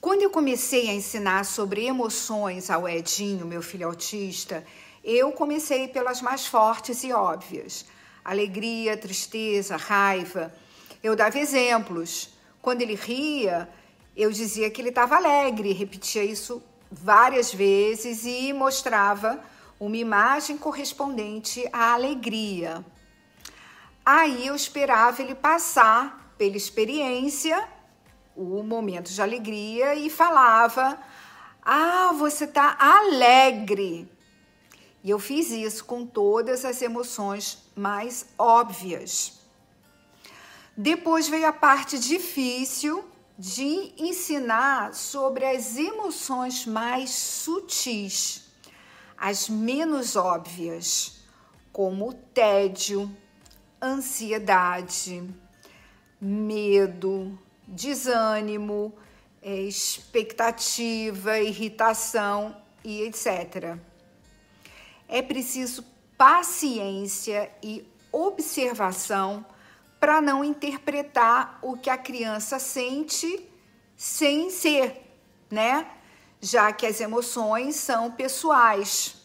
Quando eu comecei a ensinar sobre emoções ao Edinho, meu filho autista, eu comecei pelas mais fortes e óbvias. Alegria, tristeza, raiva. Eu dava exemplos. Quando ele ria, eu dizia que ele estava alegre, repetia isso várias vezes e mostrava uma imagem correspondente à alegria. Aí eu esperava ele passar pela experiência, o momento de alegria, e falava: "Ah, você está alegre". E eu fiz isso com todas as emoções mais óbvias. Depois veio a parte difícil de ensinar sobre as emoções mais sutis, as menos óbvias, como tédio, ansiedade, medo, desânimo, expectativa, irritação e etc. É preciso paciência e observação para não interpretar o que a criança sente sem ser, né? Já que as emoções são pessoais.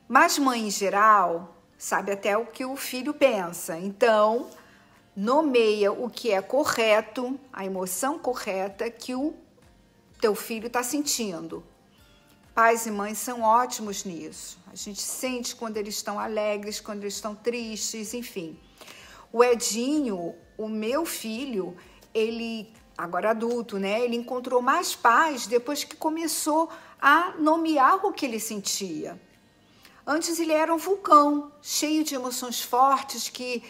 Mas mãe, em geral, sabe até o que o filho pensa. Então, nomeia o que é correto, a emoção correta que o teu filho está sentindo. Pais e mães são ótimos nisso. A gente sente quando eles estão alegres, quando eles estão tristes, enfim. O Edinho, o meu filho, ele, agora adulto, né? Ele encontrou mais paz depois que começou a nomear o que ele sentia. Antes ele era um vulcão, cheio de emoções fortes que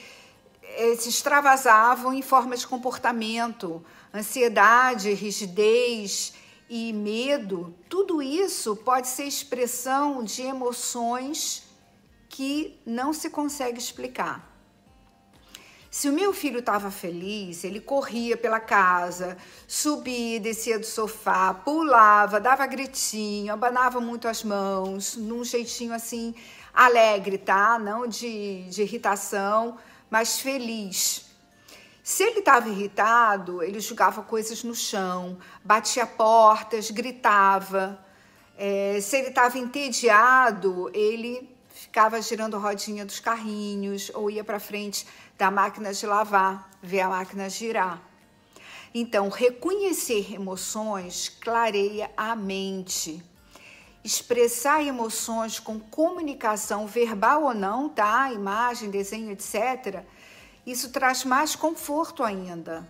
se extravasavam em formas de comportamento, ansiedade, rigidez e medo. Tudo isso pode ser expressão de emoções que não se consegue explicar. Se o meu filho estava feliz, ele corria pela casa, subia e descia do sofá, pulava, dava gritinho, abanava muito as mãos, num jeitinho assim alegre, tá? Não de irritação, mas feliz. Se ele estava irritado, ele jogava coisas no chão, batia portas, gritava. Se ele estava entediado, ele ficava girando a rodinha dos carrinhos ou ia para frente da máquina de lavar, ver a máquina girar. Então, reconhecer emoções clareia a mente. Expressar emoções com comunicação verbal ou não, tá? Imagem, desenho, etc. Isso traz mais conforto ainda.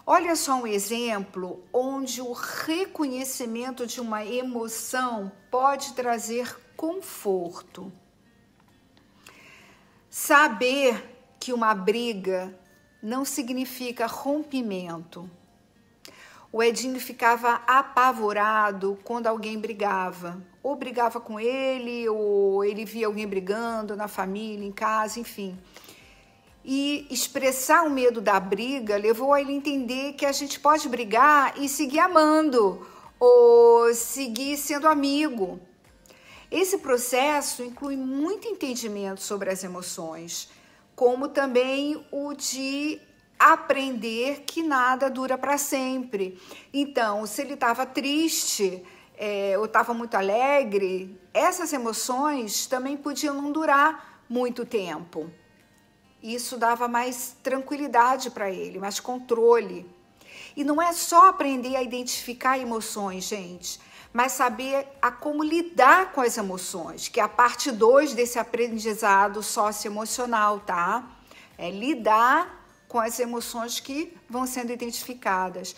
Olha só um exemplo onde o reconhecimento de uma emoção pode trazer conforto. Saber que uma briga não significa rompimento. O Edinho ficava apavorado quando alguém brigava. Ou brigava com ele, ou ele via alguém brigando na família, em casa, enfim. E expressar o medo da briga levou a ele entender que a gente pode brigar e seguir amando, ou seguir sendo amigo. Esse processo inclui muito entendimento sobre as emoções, como também o de aprender que nada dura para sempre. Então, se ele estava triste ou estava muito alegre, essas emoções também podiam não durar muito tempo. Isso dava mais tranquilidade para ele, mais controle. E não é só aprender a identificar emoções, gente, mas saber como lidar com as emoções, que é a parte 2 desse aprendizado socioemocional, tá? É lidar com as emoções que vão sendo identificadas.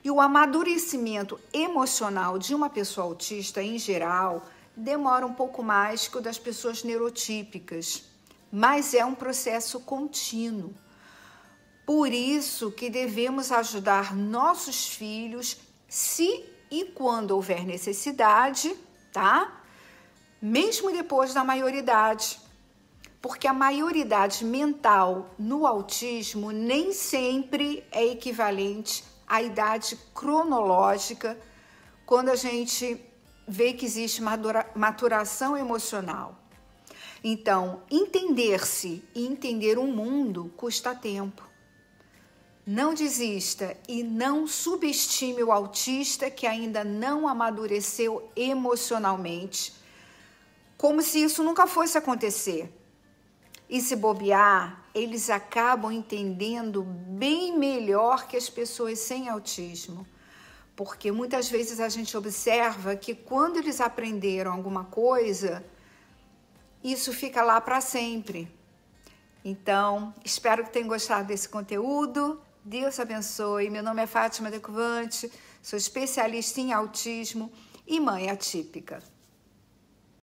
E o amadurecimento emocional de uma pessoa autista, em geral, demora um pouco mais que o das pessoas neurotípicas, mas é um processo contínuo. Por isso que devemos ajudar nossos filhos, se e quando houver necessidade, tá? Mesmo depois da maioridade. Porque a maioridade mental no autismo nem sempre é equivalente à idade cronológica, quando a gente vê que existe maturação emocional. Então, entender-se e entender o mundo custa tempo. Não desista e não subestime o autista que ainda não amadureceu emocionalmente, como se isso nunca fosse acontecer. E se bobear, eles acabam entendendo bem melhor que as pessoas sem autismo. Porque muitas vezes a gente observa que quando eles aprenderam alguma coisa, isso fica lá para sempre. Então, espero que tenham gostado desse conteúdo. Deus abençoe. Meu nome é Fátima Decovante, sou especialista em autismo e mãe atípica.